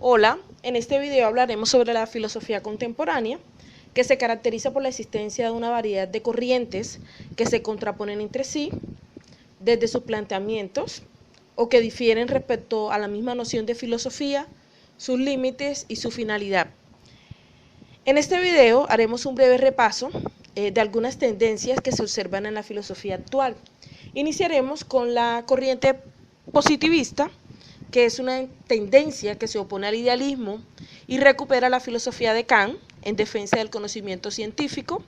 Hola, en este video hablaremos sobre la filosofía contemporánea, que se caracteriza por la existencia de una variedad de corrientes que se contraponen entre sí, desde sus planteamientos, o que difieren respecto a la misma noción de filosofía, sus límites y su finalidad. En este video haremos un breve repaso de algunas tendencias que se observan en la filosofía actual. Iniciaremos con la corriente positivista, que es una tendencia que se opone al idealismo y recupera la filosofía de Kant en defensa del conocimiento científico,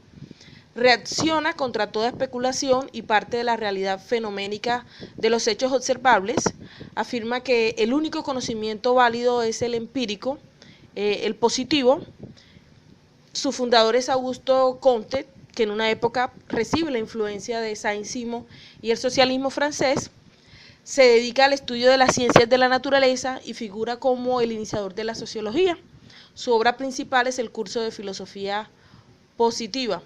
reacciona contra toda especulación y parte de la realidad fenoménica de los hechos observables, afirma que el único conocimiento válido es el empírico, el positivo. Su fundador es Augusto Comte, que en una época recibe la influencia de Saint-Simon y el socialismo francés. Se dedica al estudio de las ciencias de la naturaleza y figura como el iniciador de la sociología. Su obra principal es el curso de filosofía positiva.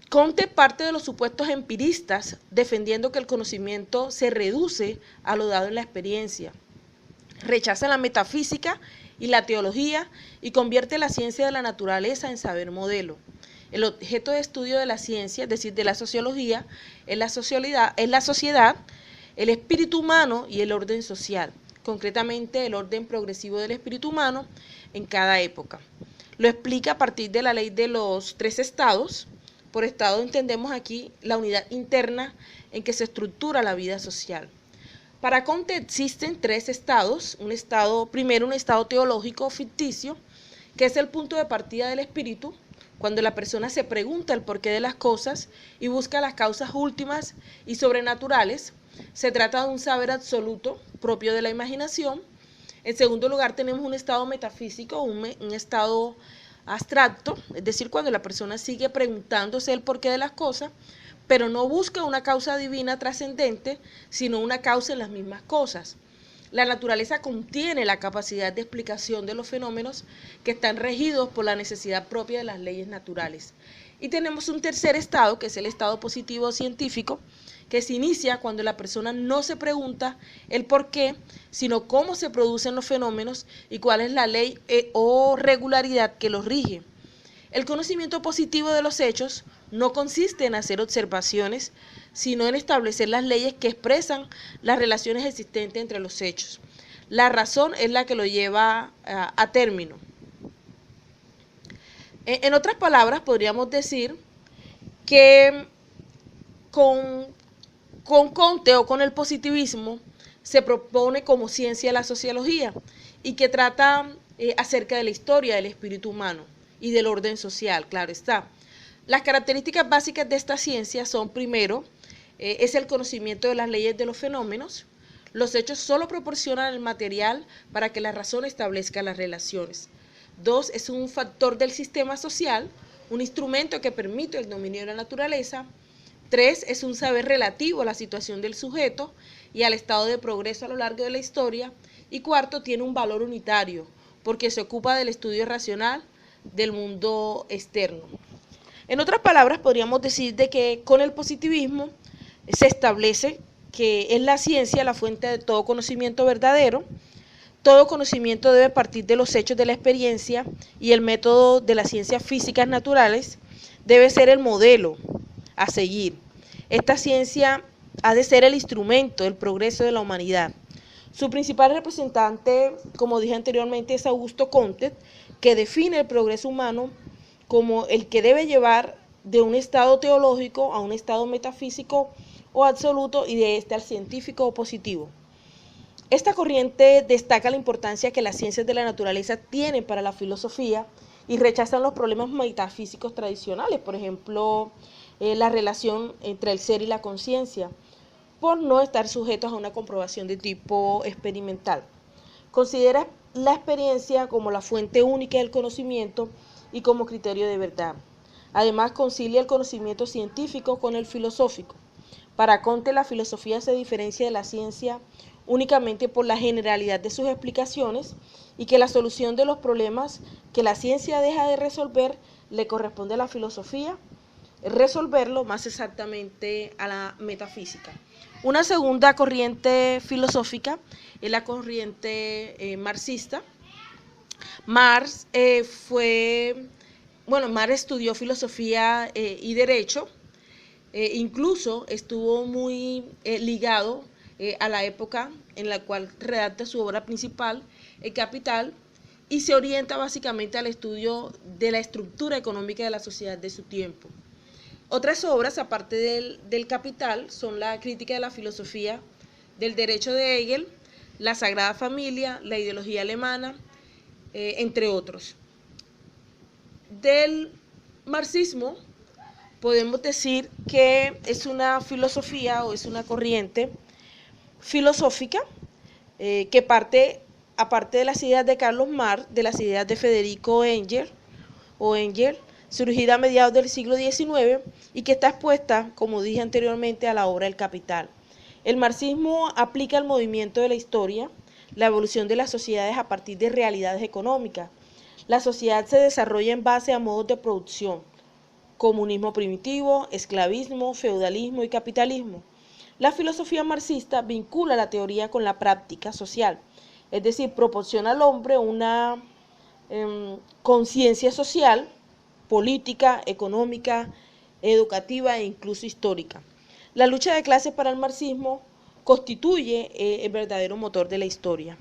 Comte parte de los supuestos empiristas, defendiendo que el conocimiento se reduce a lo dado en la experiencia. Rechaza la metafísica y la teología y convierte la ciencia de la naturaleza en saber modelo. El objeto de estudio de la ciencia, es decir, de la sociología, es la sociedad, el espíritu humano y el orden social, concretamente el orden progresivo del espíritu humano en cada época. Lo explica a partir de la ley de los 3 estados. Por estado entendemos aquí la unidad interna en que se estructura la vida social. Para Comte existen 3 estados, primero un estado teológico ficticio, que es el punto de partida del espíritu, cuando la persona se pregunta el porqué de las cosas y busca las causas últimas y sobrenaturales. Se trata de un saber absoluto propio de la imaginación. En segundo lugar tenemos un estado metafísico, un estado abstracto, es decir, cuando la persona sigue preguntándose el porqué de las cosas, pero no busca una causa divina trascendente, sino una causa en las mismas cosas. La naturaleza contiene la capacidad de explicación de los fenómenos que están regidos por la necesidad propia de las leyes naturales. Y tenemos un tercer estado, que es el estado positivo científico, que se inicia cuando la persona no se pregunta el por qué, sino cómo se producen los fenómenos y cuál es la ley o regularidad que los rige. El conocimiento positivo de los hechos no consiste en hacer observaciones, sino en establecer las leyes que expresan las relaciones existentes entre los hechos. La razón es la que lo lleva a término. En otras palabras, podríamos decir que con Comte o con el positivismo se propone como ciencia la sociología y que trata acerca de la historia del espíritu humano y del orden social, claro está. Las características básicas de esta ciencia son, primero, es el conocimiento de las leyes de los fenómenos. Los hechos solo proporcionan el material para que la razón establezca las relaciones. 2, es un factor del sistema social, un instrumento que permite el dominio de la naturaleza. 3, es un saber relativo a la situación del sujeto y al estado de progreso a lo largo de la historia. Y 4, tiene un valor unitario, porque se ocupa del estudio racional del mundo externo. En otras palabras, podríamos decir de que con el positivismo se establece que es la ciencia la fuente de todo conocimiento verdadero. Todo conocimiento debe partir de los hechos de la experiencia y el método de las ciencias físicas naturales debe ser el modelo a seguir. Esta ciencia ha de ser el instrumento del progreso de la humanidad. Su principal representante, como dije anteriormente, es Augusto Comte, que define el progreso humano como el que debe llevar de un estado teológico a un estado metafísico o absoluto y de este al científico o positivo. Esta corriente destaca la importancia que las ciencias de la naturaleza tienen para la filosofía y rechazan los problemas metafísicos tradicionales, por ejemplo, la relación entre el ser y la conciencia, por no estar sujetos a una comprobación de tipo experimental. Considera la experiencia como la fuente única del conocimiento y como criterio de verdad. Además, concilia el conocimiento científico con el filosófico. Para Comte, la filosofía se diferencia de la ciencia únicamente por la generalidad de sus explicaciones y que la solución de los problemas que la ciencia deja de resolver le corresponde a la filosofía resolverlo, más exactamente a la metafísica. Una segunda corriente filosófica es la corriente marxista. Marx Marx estudió filosofía y derecho, incluso estuvo muy ligado a la época en la cual redacta su obra principal, El Capital, y se orienta básicamente al estudio de la estructura económica de la sociedad de su tiempo. Otras obras, aparte del Capital, son la crítica de la filosofía del derecho de Hegel, la Sagrada Familia, la ideología alemana, entre otros. Del marxismo podemos decir que es una filosofía o es una corriente filosófica que parte, aparte de las ideas de Carlos Marx, de las ideas de Federico Engels, surgida a mediados del siglo XIX y que está expuesta, como dije anteriormente, a la obra El Capital. El marxismo aplica el movimiento de la historia, la evolución de las sociedades a partir de realidades económicas. La sociedad se desarrolla en base a modos de producción, comunismo primitivo, esclavismo, feudalismo y capitalismo. La filosofía marxista vincula la teoría con la práctica social, es decir, proporciona al hombre una conciencia social, política, económica, educativa e incluso histórica. La lucha de clases para el marxismo constituye el verdadero motor de la historia.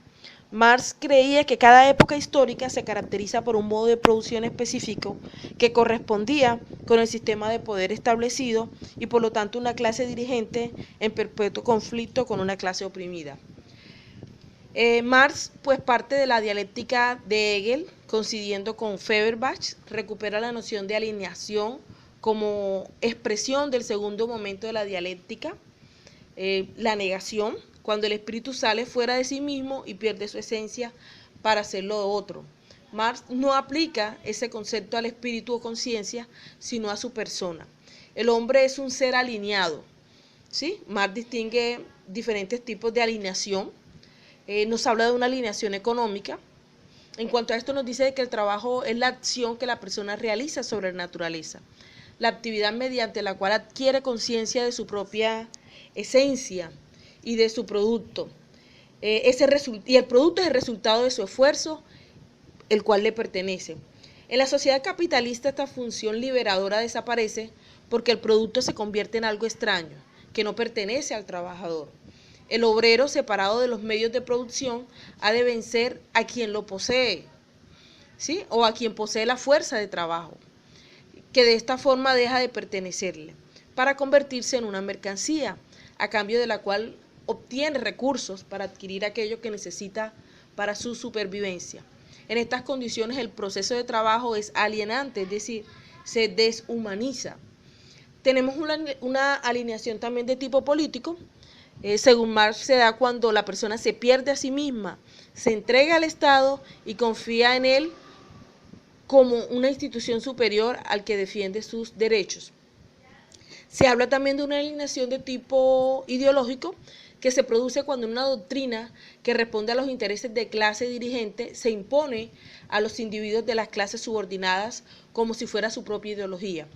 Marx creía que cada época histórica se caracteriza por un modo de producción específico que correspondía con el sistema de poder establecido y por lo tanto una clase dirigente en perpetuo conflicto con una clase oprimida. Marx, pues parte de la dialéctica de Hegel, coincidiendo con Feuerbach, recupera la noción de alineación como expresión del segundo momento de la dialéctica, la negación, cuando el espíritu sale fuera de sí mismo y pierde su esencia para hacerlo otro. Marx no aplica ese concepto al espíritu o conciencia, sino a su persona. El hombre es un ser alineado, ¿sí? Marx distingue diferentes tipos de alineación. Nos habla de una alineación económica. En cuanto a esto nos dice que el trabajo es la acción que la persona realiza sobre la naturaleza, la actividad mediante la cual adquiere conciencia de su propia esencia y de su producto. Y el producto es el resultado de su esfuerzo, el cual le pertenece. En la sociedad capitalista esta función liberadora desaparece porque el producto se convierte en algo extraño, que no pertenece al trabajador. El obrero, separado de los medios de producción, ha de vencer a quien lo posee, ¿sí? O a quien posee la fuerza de trabajo, que de esta forma deja de pertenecerle, para convertirse en una mercancía, a cambio de la cual obtiene recursos para adquirir aquello que necesita para su supervivencia. En estas condiciones el proceso de trabajo es alienante, es decir, se deshumaniza. Tenemos una alineación también de tipo político. Según Marx, se da cuando la persona se pierde a sí misma, se entrega al Estado y confía en él como una institución superior al que defiende sus derechos. Se habla también de una alineación de tipo ideológico que se produce cuando una doctrina que responde a los intereses de clase dirigente se impone a los individuos de las clases subordinadas como si fuera su propia ideología.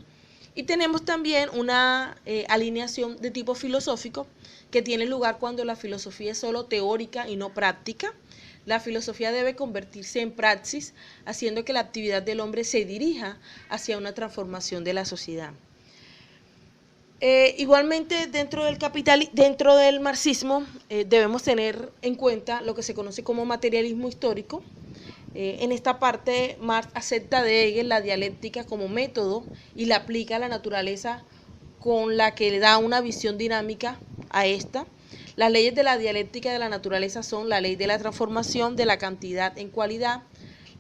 Y tenemos también una alineación de tipo filosófico que tiene lugar cuando la filosofía es solo teórica y no práctica. La filosofía debe convertirse en praxis, haciendo que la actividad del hombre se dirija hacia una transformación de la sociedad. Igualmente, dentro del marxismo, debemos tener en cuenta lo que se conoce como materialismo histórico. En esta parte, Marx acepta de Hegel la dialéctica como método y la aplica a la naturaleza con la que le da una visión dinámica a esta. Las leyes de la dialéctica de la naturaleza son la ley de la transformación de la cantidad en cualidad,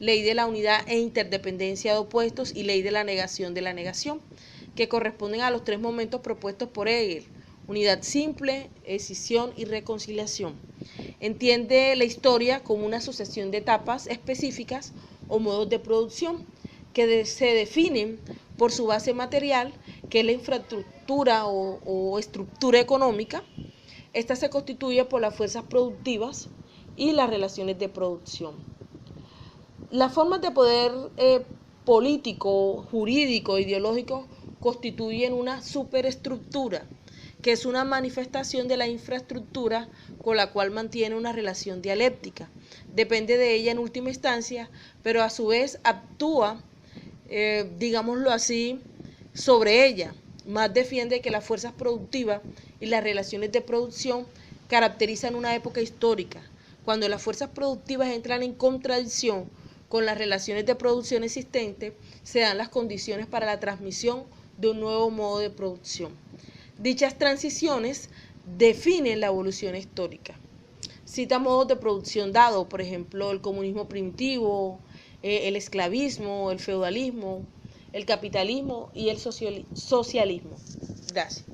ley de la unidad e interdependencia de opuestos y ley de la negación de la negación, que corresponden a los tres momentos propuestos por Hegel: unidad simple, escisión y reconciliación. Entiende la historia como una sucesión de etapas específicas o modos de producción que se definen por su base material, que es la infraestructura o estructura económica. Esta se constituye por las fuerzas productivas y las relaciones de producción. Las formas de poder político, jurídico, ideológico constituyen una superestructura que es una manifestación de la infraestructura con la cual mantiene una relación dialéctica. Depende de ella en última instancia, pero a su vez actúa, digámoslo así, sobre ella. Más defiende que las fuerzas productivas y las relaciones de producción caracterizan una época histórica, cuando las fuerzas productivas entran en contradicción con las relaciones de producción existentes, se dan las condiciones para la transmisión de un nuevo modo de producción. Dichas transiciones definen la evolución histórica. Cita modos de producción dados, por ejemplo, el comunismo primitivo, el esclavismo, el feudalismo, el capitalismo y el socialismo. Gracias.